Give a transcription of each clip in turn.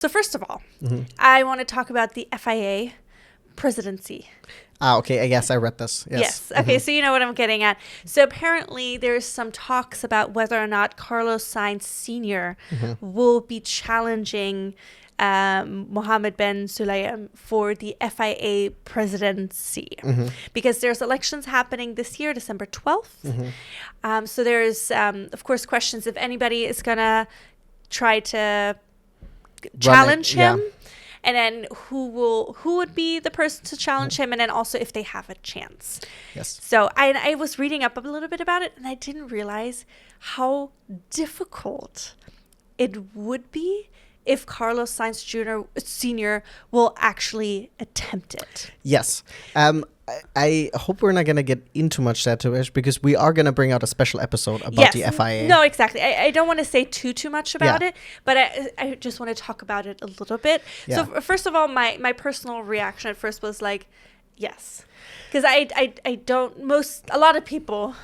So first of all, I want to talk about the FIA presidency. Okay. I guess I read this. Yes. Okay, so you know what I'm getting at. So apparently there's some talks about whether or not Carlos Sainz Sr. will be challenging Mohammed bin Sulayem for the FIA presidency. Because there's elections happening this year, December 12th. So there's, of course, questions if anybody is going to try to challenge him. And then who would be the person to challenge him, and then also if they have a chance. Yes. So I was reading up a little bit about it, and I didn't realize how difficult it would be if Carlos Sainz Jr. Sr. will actually attempt it. Yes. I hope we're not going to get into much that too much, because we are going to bring out a special episode about the FIA. No, exactly. I don't want to say too much about it, but I just want to talk about it a little bit. Yeah. So first of all, my personal reaction at first was like, yes. Because a lot of people,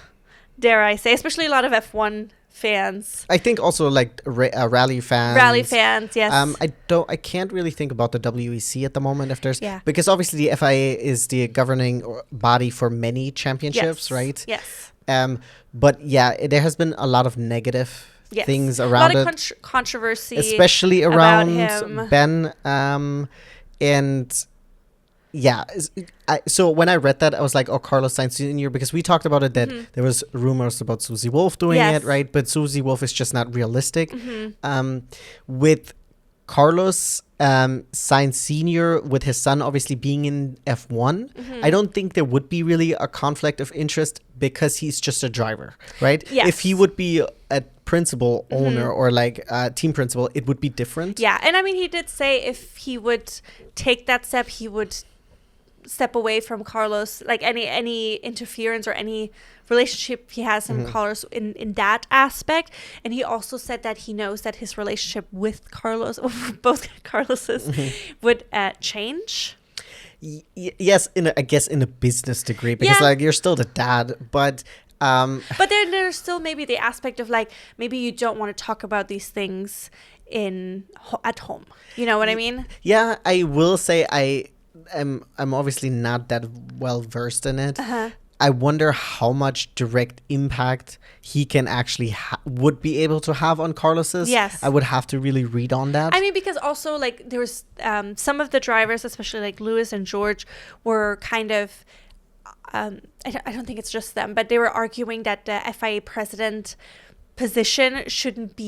dare I say, especially a lot of F1 fans. I think also like rally fans. Rally fans, yes. I can't really think about the WEC at the moment if there's because obviously the FIA is the governing body for many championships, right? Yes. But yeah, there has been a lot of negative things around it. A lot of controversy, especially around Ben. And yeah, so when I read that, I was like, oh, Carlos Sainz Sr., because we talked about it, that there was rumors about Susie Wolff doing it, right? But Susie Wolff is just not realistic. With Carlos Sainz Sr., with his son obviously being in F1, I don't think there would be really a conflict of interest, because he's just a driver, right? Yes. If he would be a principal owner or like team principal, it would be different. Yeah, and I mean, he did say if he would take that step, he would step away from Carlos, like any interference or any relationship he has in Carlos in that aspect. And he also said that he knows that his relationship with Carlos, both Carloses, would change. Yes, I guess in a business degree, because like you're still the dad, but then there's still maybe the aspect of like, maybe you don't want to talk about these things at home. You know what I mean? Yeah, I will say I'm obviously not that well versed in it. I wonder how much direct impact he can actually would be able to have on Carlos's. Yes. I would have to really read on that. I mean, because also like there was some of the drivers, especially like Lewis and George, were kind of I don't think it's just them, but they were arguing that the FIA president position shouldn't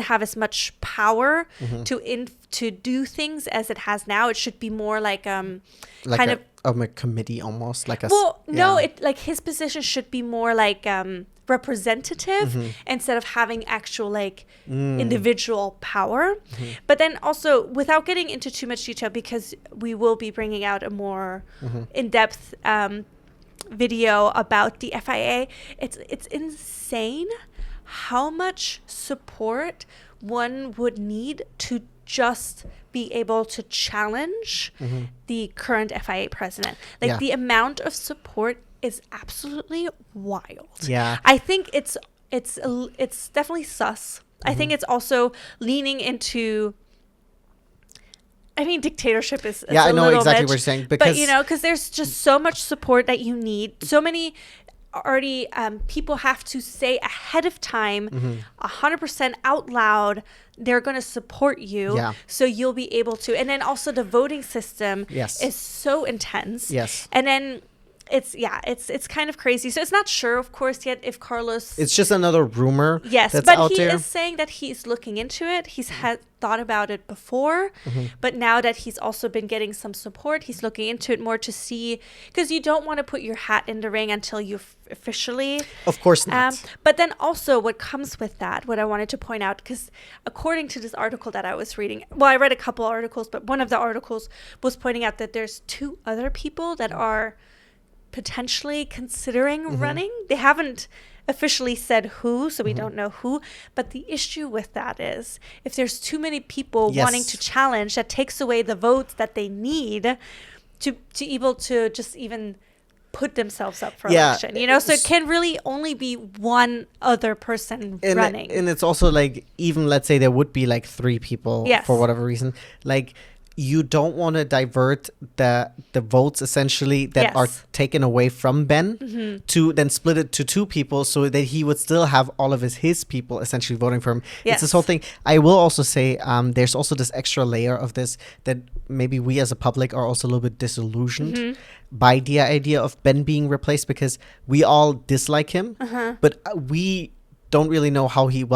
have as much power to do things as it has now. It should be more like a committee, almost like a like his position should be more like representative instead of having actual like individual power. But then also, without getting into too much detail, because we will be bringing out a more in-depth video about the FIA, it's insane how much support one would need to just be able to challenge the current FIA president. Like the amount of support is absolutely wild. Yeah, I think it's definitely sus. I think it's also leaning into, I mean, dictatorship is I know exactly what you're saying, but you know, because there's just so much support that you need. So many already people have to say ahead of time 100% out loud they're going to support you, so you'll be able to. And then also the voting system is so intense, and then it's kind of crazy. So it's not sure, of course, yet if Carlos, it's just another rumor that's but out he there. is saying that he's looking into it. He's had thought about it before, but now that he's also been getting some support, he's looking into it more to see, because you don't want to put your hat in the ring until you officially, of course not. But then also what comes with that, what I wanted to point out, because according to this article that I was reading, well, I read a couple articles, but one of the articles was pointing out that there's 2 other people that are potentially considering running. They haven't officially said who, so we don't know who. But the issue with that is, if there's too many people wanting to challenge, that takes away the votes that they need to able to just even put themselves up for election, you know, so it can really only be one other person running. And it's also like, even let's say there would be like 3 people for whatever reason, like you don't want to divert the votes essentially that are taken away from Ben to then split it to 2 people so that he would still have all of his people essentially voting for him. It's this whole thing. I will also say there's also this extra layer of this that maybe we as a public are also a little bit disillusioned by the idea of Ben being replaced, because we all dislike him, but we don't really know how he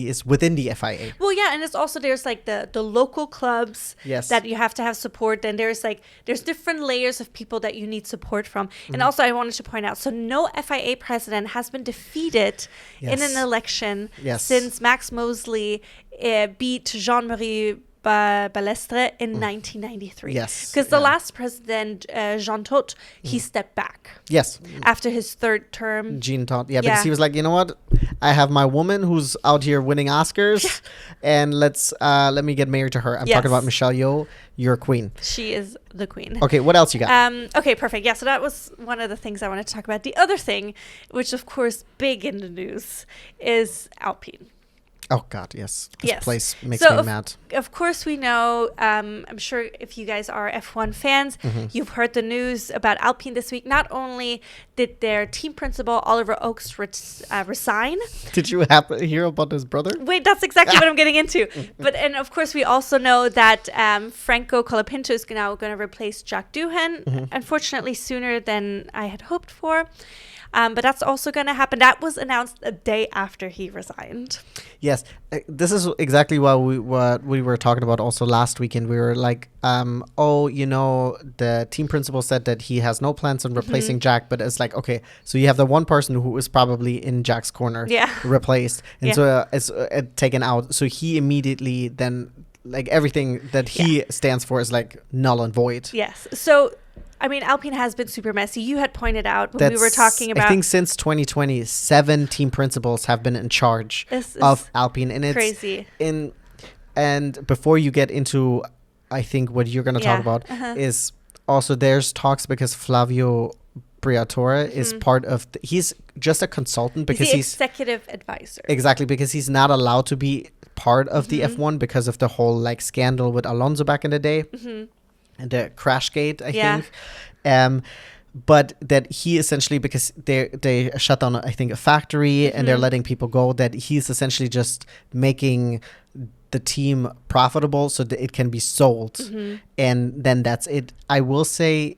is within the FIA. Well, yeah, and it's also, there's like the local clubs that you have to have support. Then there's different layers of people that you need support from. And also I wanted to point out, so no FIA president has been defeated in an election since Max Mosley beat Jean-Marie Balestre in 1993. Because the last president, Jean Todt, he stepped back. After his 3rd term. Jean Todt. Because he was like, you know what? I have my woman who's out here winning Oscars, and let me get married to her. I'm talking about Michelle Yeoh, your queen. She is the queen. Okay, what else you got? Okay, perfect. Yeah, so that was one of the things I wanted to talk about. The other thing, which of course big in the news, is Alpine. Oh, God, yes. This place makes me mad. Of course, we know, I'm sure if you guys are F1 fans, you've heard the news about Alpine this week. Not only did their team principal, Oliver Oakes, resign. Did you hear about his brother? Wait, that's exactly what I'm getting into. And of course, we also know that Franco Colapinto is now going to replace Jacques Doohan, unfortunately sooner than I had hoped for. But that's also going to happen. That was announced a day after he resigned. Yes, this is exactly what we were talking about also last weekend. We were like, the team principal said that he has no plans on replacing Jack, but it's like, okay, so you have the one person who is probably in Jack's corner replaced, and so it's taken out. So he immediately then, like, everything that he stands for is like null and void. Yes. So I mean, Alpine has been super messy. You had pointed out when we were talking about... I think since 2020, 7 team principals have been in charge of Alpine. And it's crazy. And before you get into, I think, what you're going to talk about, is also there's talks because Flavio Briatore is part of... he's just a consultant because he's the executive advisor. Exactly, because he's not allowed to be part of the F1 because of the whole like scandal with Alonso back in the day. And the Crashgate, I think. But that he essentially, because they shut down, I think, a factory and they're letting people go, that he's essentially just making the team profitable so that it can be sold. And then that's it. I will say,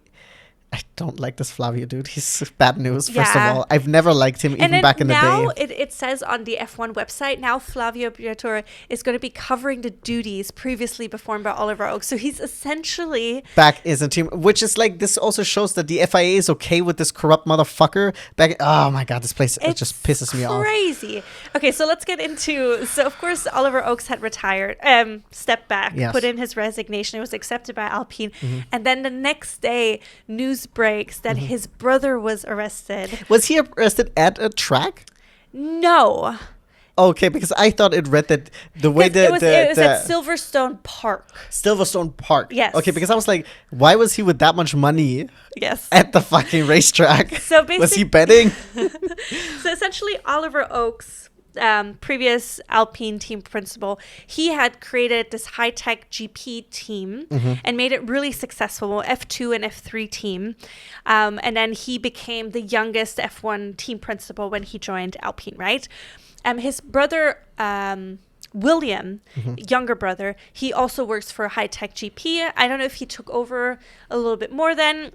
I don't like this Flavio dude. He's bad news, first of all. I've never liked him, even back in the day. Now it says on the F1 website, now Flavio Briatore is going to be covering the duties previously performed by Oliver Oakes. So he's essentially... back as a team, which is like, this also shows that the FIA is okay with this corrupt motherfucker. Oh my God, this place, it just pisses me off. Crazy. Okay, so let's get into... So of course, Oliver Oakes had retired, stepped back, put in his resignation. It was accepted by Alpine. And then the next day, news breaks that his brother was arrested. Was he arrested at a track? No. Okay, because I thought it read that the way it was at Silverstone Park. Silverstone Park. Yes. Okay, because I was like, why was he with that much money? Yes. At the fucking racetrack? So basically, was he betting? So essentially, Oliver Oakes, previous Alpine team principal, he had created this HighTech GP team and made it really successful, F2 and F3 team. And then he became the youngest F1 team principal when he joined Alpine, right? His brother, William, younger brother, he also works for HighTech GP. I don't know if he took over a little bit more then.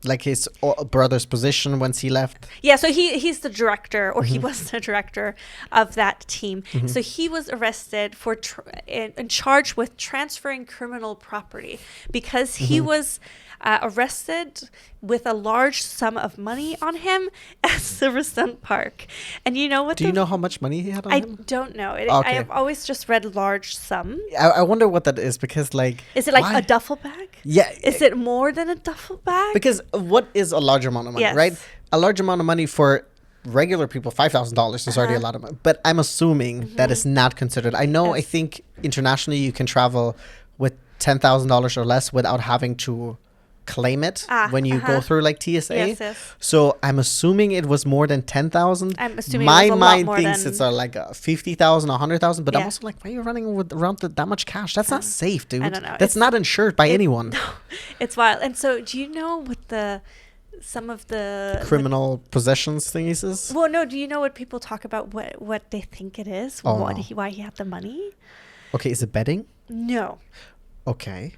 Like his brother's position once he left? Yeah, so he's the director, or he was the director of that team. So he was arrested for and charged with transferring criminal property because he was arrested with a large sum of money on him at Silverstone Park. And you know what? Do you know how much money he had on him? I don't know. I have always just read large sum. I wonder what that is, because like... Is it like a duffel bag? Yeah. Is it more than a duffel bag? Because what is a large amount of money, right? A large amount of money for regular people, $5,000 is already a lot of money. But I'm assuming that is not considered. I know, I think internationally you can travel with $10,000 or less without having to claim it when you go through like TSA. Yes. So I'm assuming it was more than 10,000. I'm assuming my it was a mind lot more thinks than... it's like 50,000, 100,000. But I'm Yeah. also like, why are you running with around that much cash? That's not safe, dude. I don't know. That's not insured by anyone. No, it's wild. And so, do you know what some of the Criminal possessions thingies is? Well, no. Do you know what people talk about? What they think it is? Oh, Why no. he had the money? Okay, is it betting? No. Okay.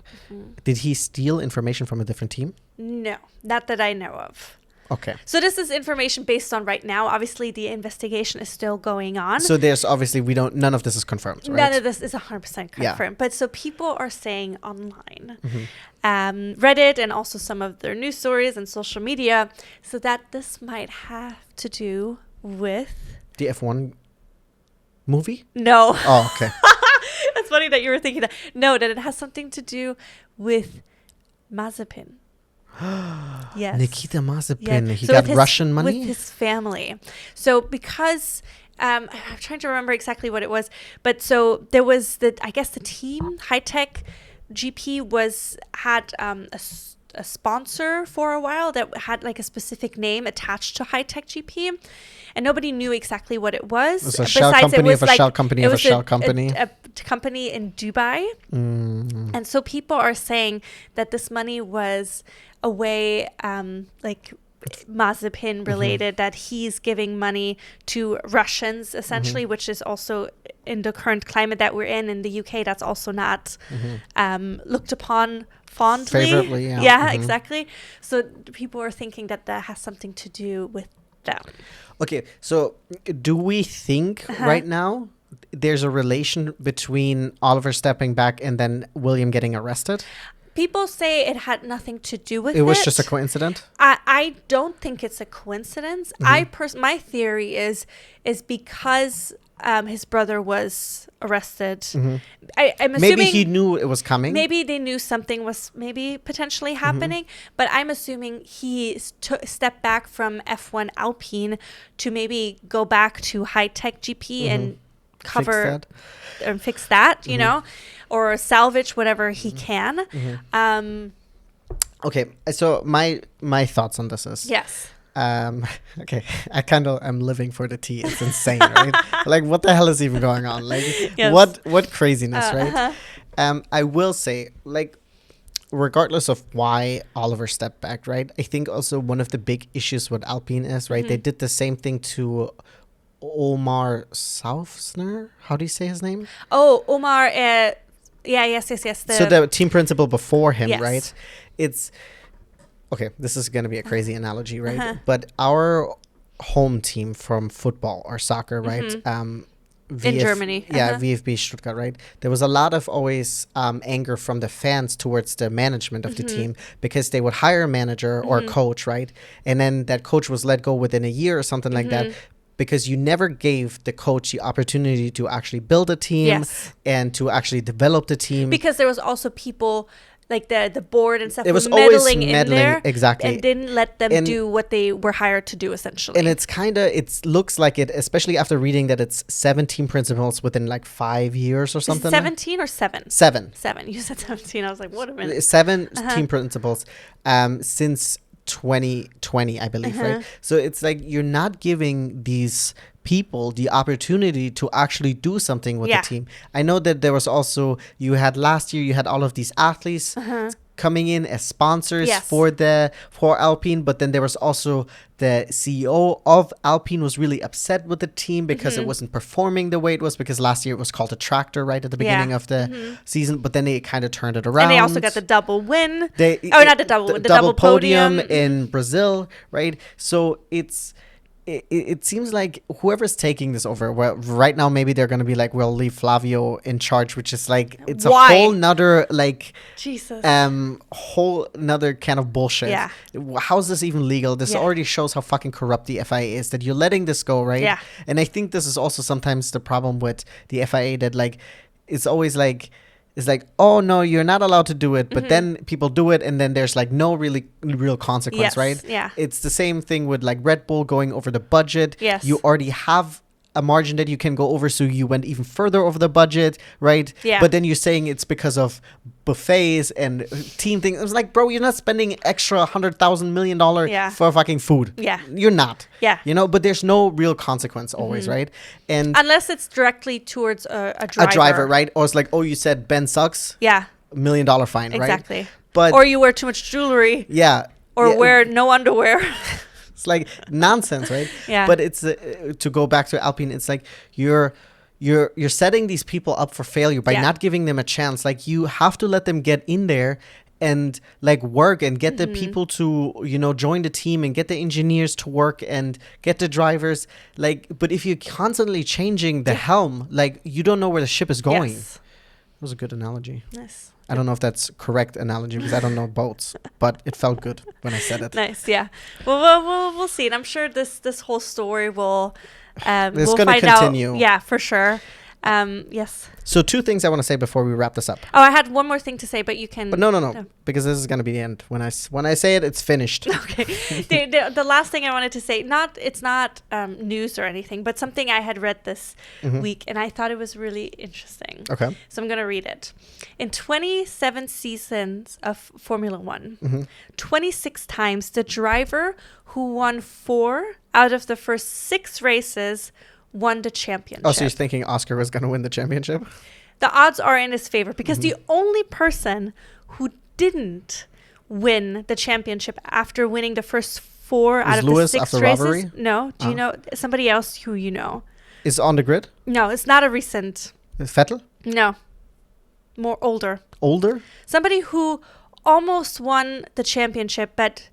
Did he steal information from a different team? No, not that I know of. Okay. So this is information based on right now. Obviously, the investigation is still going on. So there's obviously none of this is confirmed, right? None of this is 100% confirmed. Yeah. But so people are saying online, Reddit and also some of their news stories and social media, so that this might have to do with... The F1 movie? No. Oh, okay. That's funny that you were thinking that. No, that it has something to do with Mazepin. Yes. Nikita Mazepin. Yeah. He So got with Russian money? with his family. So because I'm trying to remember exactly what it was, but so there was the team HighTech GP had a sponsor for a while that had like a specific name attached to HighTech GP, and nobody knew exactly what it was. It was a shell company of a shell company of a shell company. A company in Dubai. And so people are saying that this money was a way, like Mazepin related, that he's giving money to Russians, essentially, which is also in the current climate that we're in the UK, that's also not looked upon fondly. Favorably, yeah. Yeah, exactly. So people are thinking that that has something to do with them. Okay, so do we think right now there's a relation between Oliver stepping back and then William getting arrested? People say it had nothing to do with it. It was just a coincidence? I don't think it's a coincidence. My theory is because his brother was arrested. I'm assuming Maybe he knew it was coming. Maybe they knew something was maybe potentially happening, but I'm assuming he stepped back from F1 Alpine to maybe go back to HighTech GP and cover and fix that, you know, or salvage whatever he can. Okay, so my thoughts on this is okay, I kind of am living for the tea. It's insane, right? Like, what the hell is even going on? Like, what craziness, right? I will say, like, regardless of why Oliver stepped back, right? I think also one of the big issues with Alpine is, right? They did the same thing to Omar Saufsner. How do you say his name? Oh, Omar. Yes. So the team principal before him, Yes. right? It's okay. This is going to be a crazy analogy, right? But our home team from football or soccer, right? In Germany. Yeah, VfB Stuttgart, right? There was a lot of always anger from the fans towards the management of the team because they would hire a manager or a coach, right? And then that coach was let go within a year or something like that. Because you never gave the coach the opportunity to actually build a team and to actually develop the team. Because there was also people like the board and stuff. It was meddling always in there, exactly, and didn't let them do what they were hired to do, essentially. And it's it looks like it, especially after reading that it's 17 principals within like 5 years or something. 17 or 7? 7. 7. You said 17. I was like, what a minute. 7 team principals since 2020, I believe, right? So it's like you're not giving these people the opportunity to actually do something with the team. I know that there was also, last year you had all of these athletes coming in as sponsors for Alpine, but then there was also the CEO of Alpine was really upset with the team because it wasn't performing the way it was, because last year it was called a tractor right at the beginning of the season, but then they kind of turned it around. And they also got the double win. Not the double win, the double podium in Brazil, right? So it seems like whoever's taking this over, well, right now maybe they're going to be like, we'll leave Flavio in charge, which is like, it's a whole nother like whole nother kind of bullshit. How's this even legal? This already shows how fucking corrupt the FIA is, that you're letting this go, right? And I think this is also sometimes the problem with the FIA, that like it's always like, it's like, oh no, you're not allowed to do it, but then people do it, and then there's like no real consequence, right? Yeah. It's the same thing with like Red Bull going over the budget. Yes. You already have a margin that you can go over, so you went even further over the budget, right? Yeah. But then you're saying it's because of buffets and team things. It was like, bro, you're not spending extra $100,000 million for fucking food. Yeah. You're not. Yeah. You know, but there's no real consequence always, right? And unless it's directly towards a driver. A driver, right? Or it's like, oh, you said Ben sucks. Yeah. $1 million fine, right? Exactly. But or you wear too much jewelry. Yeah. Or wear no underwear. It's like nonsense, right? Yeah. But it's to go back to Alpine. It's like you're setting these people up for failure by not giving them a chance. Like, you have to let them get in there and like work and get the people to, you know, join the team and get the engineers to work and get the drivers. Like, but if you're constantly changing the helm, like, you don't know where the ship is going. Yes. That was a good analogy. Nice. I don't know if that's correct analogy because I don't know boats, but it felt good when I said it. Nice, yeah. Well, we'll see. And I'm sure this whole story will it's we'll going to find continue. out. Yeah, for sure. Yes. So 2 things I want to say before we wrap this up. Oh, I had one more thing to say, but you can. But no, because this is going to be the end. When I say it, it's finished. Okay. the last thing I wanted to say, it's not news or anything, but something I had read this week, and I thought it was really interesting. Okay. So I'm going to read it. In 27 seasons of Formula One, 26 times the driver who won 4 out of the first 6 races won the championship. Oh, so you're thinking Oscar was going to win the championship? The odds are in his favor because the only person who didn't win the championship after winning the first 4 out of Lewis the 6 after races. robbery? No. Do you know somebody else who you know? Is on the grid? No, it's not a recent. Vettel? No. More older. Older? Somebody who almost won the championship but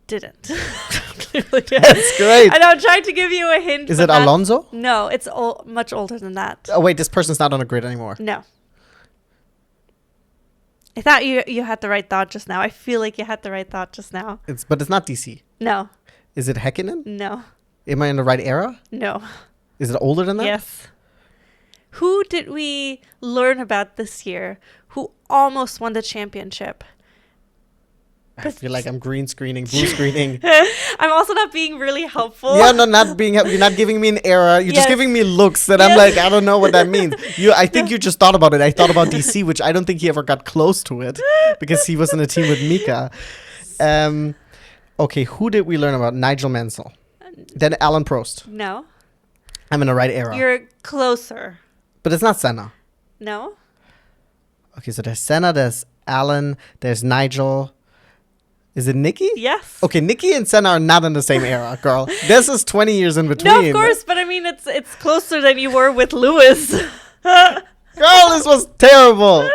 didn't. That's great. And I'm trying to give you a hint. Is it Alonso? No, it's much older than that. Oh, wait, this person's not on the grid anymore. No. I thought you had the right thought just now. I feel like you had the right thought just now. But it's not DC. No. Is it Häkkinen? No. Am I in the right era? No. Is it older than that? Yes. Who did we learn about this year who almost won the championship? I feel like I'm green screening, blue screening. I'm also not being really helpful. Yeah, no, you're not giving me an era. You're just giving me looks that I'm like, I don't know what that means. I think you just thought about it. I thought about DC, which I don't think he ever got close to it because he was in a team with Mika. Okay, who did we learn about? Nigel Mansell. Then Alan Prost. No. I'm in the right era. You're closer. But it's not Senna. No. Okay, so there's Senna, there's Alan, there's Nigel. Is it Nikki? Yes. Okay, Nikki and Senna are not in the same era, girl. This is 20 years in between. No, of course, but I mean, it's closer than you were with Lewis. Girl, this was terrible.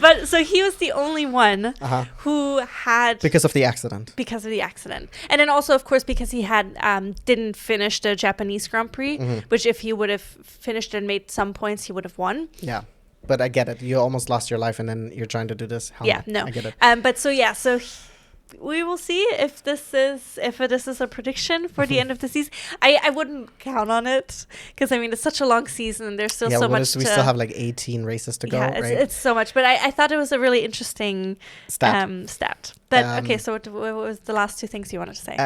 But so he was the only one who had... Because of the accident. Because of the accident. And then also, of course, because he had didn't finish the Japanese Grand Prix, which if he would have finished and made some points, he would have won. Yeah. But I get it. You almost lost your life and then you're trying to do this. Yeah, no. I get it. But so, yeah, so... we will see if this is a prediction for the end of the season. I wouldn't count on it because I mean it's such a long season and there's still so much. We still have like 18 races to go. Yeah, it's so much. But I thought it was a really interesting stat. But okay, so what was the last 2 things you wanted to say?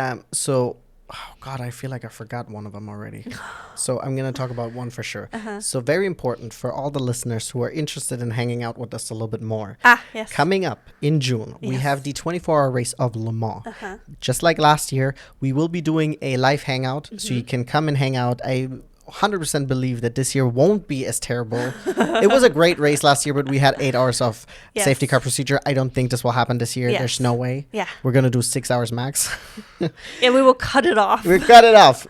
Oh God, I feel like I forgot one of them already. So I'm going to talk about one for sure. So very important for all the listeners who are interested in hanging out with us a little bit more. Yes. Coming up in June, we have the 24-hour race of Le Mans. Just like last year, we will be doing a live hangout. So you can come and hang out. I 100% believe that this year won't be as terrible. It was a great race last year, but we had 8 hours of safety car procedure. I don't think this will happen this year. There's no way. Yeah. We're going to do 6 hours max. Yeah, we will cut it off. We'll cut it off.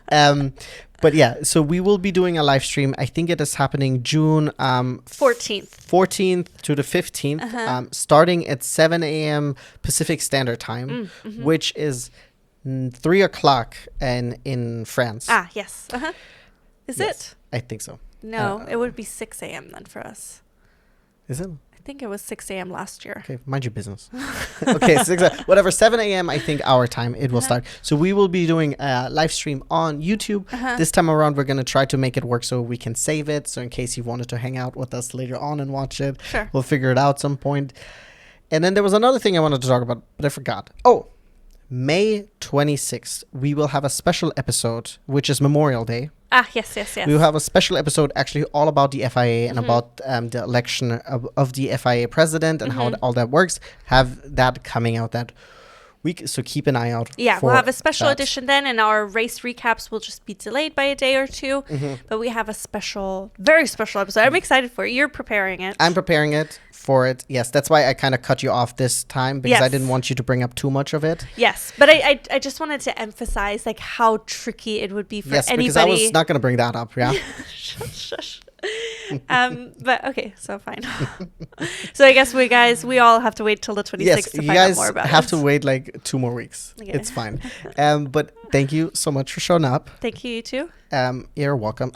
But yeah, so we will be doing a live stream. I think it is happening June 14th to the 15th, starting at 7 a.m. Pacific Standard Time, which is 3 o'clock in France. Yes. Is it? I think so. No, it would be 6 a.m. then for us. Is it? I think it was 6 a.m. last year. Okay, mind your business. Okay, 7 a.m. I think our time it will start. So we will be doing a live stream on YouTube. This time around, we're going to try to make it work so we can save it. So in case you wanted to hang out with us later on and watch it, we'll figure it out some point. And then there was another thing I wanted to talk about, but I forgot. Oh, May 26th, we will have a special episode, which is Memorial Day. Yes. We will have a special episode actually all about the FIA and about the election of the FIA president and how all that works. Have that coming out that week, so keep an eye out. Yeah, for we'll have a special that. edition then, and our race recaps will just be delayed by a day or two. But we have a special, very special episode. I'm excited for it. You're preparing it. I'm preparing it for it. Yes, that's why I kind of cut you off this time, because I didn't want you to bring up too much of it. Yes, but I just wanted to emphasize like how tricky it would be for anybody. Because I was not going to bring that up. Yeah. Shush. But okay, so fine. So I guess we all have to wait till the 26th to find out more about it. You guys have to wait like 2 more weeks. Okay. It's fine. But thank you so much for showing up. Thank you too. You're welcome.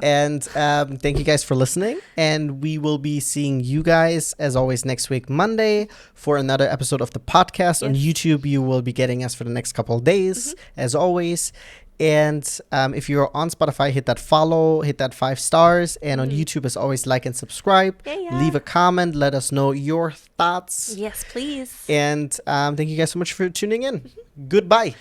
And thank you guys for listening. And we will be seeing you guys as always next week, Monday, for another episode of the podcast. On YouTube, you will be getting us for the next couple of days, as always. And if you're on Spotify, hit that follow, hit that 5 stars. And on YouTube, as always, like and subscribe. Leave a comment. Let us know your thoughts. Yes, please. And thank you guys so much for tuning in. Goodbye.